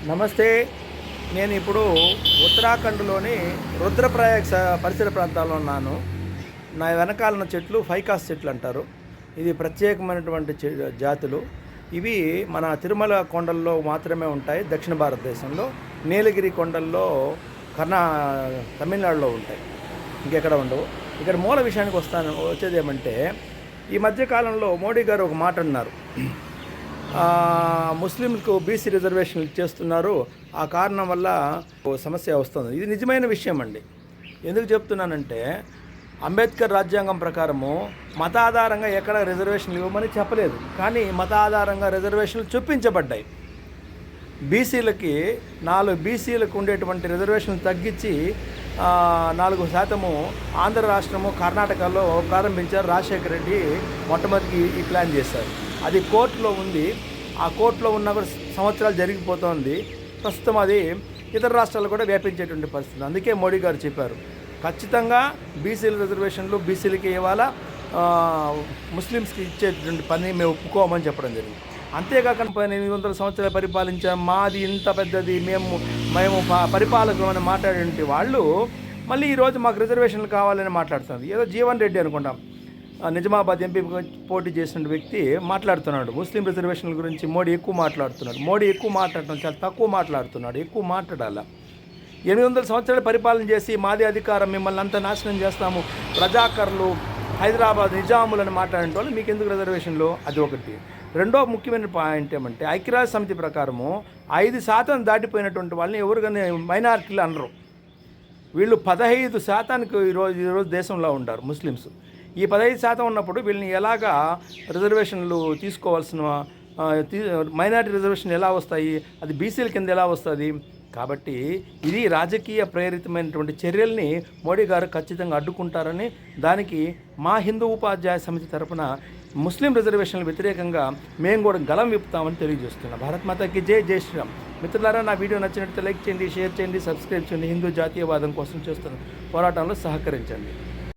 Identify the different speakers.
Speaker 1: నమస్తే. నేను ఇప్పుడు ఉత్తరాఖండ్లోని రుద్రప్రయాగ్ పరిసర ప్రాంతాల్లో ఉన్నాను. నా వెనకాలన్న చెట్లు ఫైకాస్ చెట్లు అంటారు. ఇది ప్రత్యేకమైనటువంటి జాతులు. ఇవి మన తిరుమల కొండల్లో మాత్రమే ఉంటాయి. దక్షిణ భారతదేశంలో నీలగిరి కొండల్లో తమిళనాడులో ఉంటాయి, ఇంకెక్కడ ఉండవు. ఇక్కడ మూల విషయానికి వచ్చేది ఏమంటే, ఈ మధ్యకాలంలో మోడీ గారు ఒక మాట అన్నారు, ముస్లింలకు బీసీ రిజర్వేషన్లు ఇచ్చేస్తున్నారు, ఆ కారణం వల్ల సమస్య వస్తుంది. ఇది నిజమైన విషయం అండి. ఎందుకు చెప్తున్నానంటే, అంబేద్కర్ రాజ్యాంగం ప్రకారము మత ఆధారంగా ఎక్కడ రిజర్వేషన్లు ఇవ్వమని చెప్పలేదు, కానీ మత ఆధారంగా రిజర్వేషన్లు చూపించబడ్డాయి. బీసీలకి 4 బీసీలకు ఉండేటువంటి రిజర్వేషన్లు తగ్గించి 4% ఆంధ్ర రాష్ట్రము కర్ణాటకలో ప్రారంభించారు. రాజశేఖర రెడ్డి మొట్టమొదటి ఈ ప్లాన్ చేశారు. అది కోర్టులో ఉంది. ఆ కోర్టులో ఉన్న కూడా సంవత్సరాలు జరిగిపోతుంది. ప్రస్తుతం అది ఇతర రాష్ట్రాలు కూడా వ్యాపించేటువంటి పరిస్థితి. అందుకే మోడీ గారు చెప్పారు, ఖచ్చితంగా బీసీల రిజర్వేషన్లు బీసీలకి ఇవ్వాలా, ముస్లిమ్స్కి ఇచ్చేటువంటి పని మేము ఒప్పుకోమని చెప్పడం జరిగింది. అంతేకాక 800 సంవత్సరాలు పరిపాలించాం, మాది ఇంత పెద్దది, మేము పరిపాలకులు అని మాట్లాడే వాళ్ళు మళ్ళీ ఈరోజు మాకు రిజర్వేషన్లు కావాలని మాట్లాడుతుంది. ఏదో జీవన్ రెడ్డి అనుకుంటాం, నిజామాబాద్ ఎంపీ పోటీ చేసిన వ్యక్తి మాట్లాడుతున్నాడు ముస్లిం రిజర్వేషన్ల గురించి. మోడీ ఎక్కువ మాట్లాడుతున్నాడు. మోడీ ఎక్కువ మాట్లాడటం చాలా తక్కువ మాట్లాడుతున్నాడు. ఎక్కువ మాట్లాడాల. 800 సంవత్సరాలు పరిపాలన చేసి మాది అధికారం, మిమ్మల్ని అంతా నాశనం చేస్తాము, ప్రజాకర్లు, హైదరాబాద్ నిజాములని మాట్లాడే వాళ్ళు మీకు ఎందుకు రిజర్వేషన్లు? అది ఒకటి. రెండో ముఖ్యమైన పాయింట్ ఏమంటే, ఐక్యరాజ్య సమితి ప్రకారము 5% దాటిపోయినటువంటి వాళ్ళని ఎవరికైనా మైనారిటీలు అనరు. వీళ్ళు 15% ఈరోజు దేశంలో ఉంటారు ముస్లిమ్స్. ఈ 15% ఉన్నప్పుడు వీళ్ళని ఎలాగా రిజర్వేషన్లు తీసుకోవాల్సిన, మైనారిటీ రిజర్వేషన్ ఎలా వస్తాయి, అది బీసీల కింద ఎలా వస్తుంది? కాబట్టి ఇది రాజకీయ ప్రేరితమైనటువంటి చర్యల్ని మోడీ గారు ఖచ్చితంగా అడ్డుకుంటారని, దానికి మా హిందూ ఉపాధ్యాయ సమితి తరఫున ముస్లిం రిజర్వేషన్లు వ్యతిరేకంగా మేము కూడా గలం విప్పుతామని తెలియజేస్తున్నాం. భారత్ మాతాకి జై, జై శ్రీరామ్. మిత్రులారా, నా వీడియో నచ్చినట్లయితే లైక్ చేయండి, షేర్ చేయండి, సబ్స్క్రైబ్ చేయండి. హిందూ జాతీయవాదం కోసం చేస్తున్న పోరాటంలో సహకరించండి.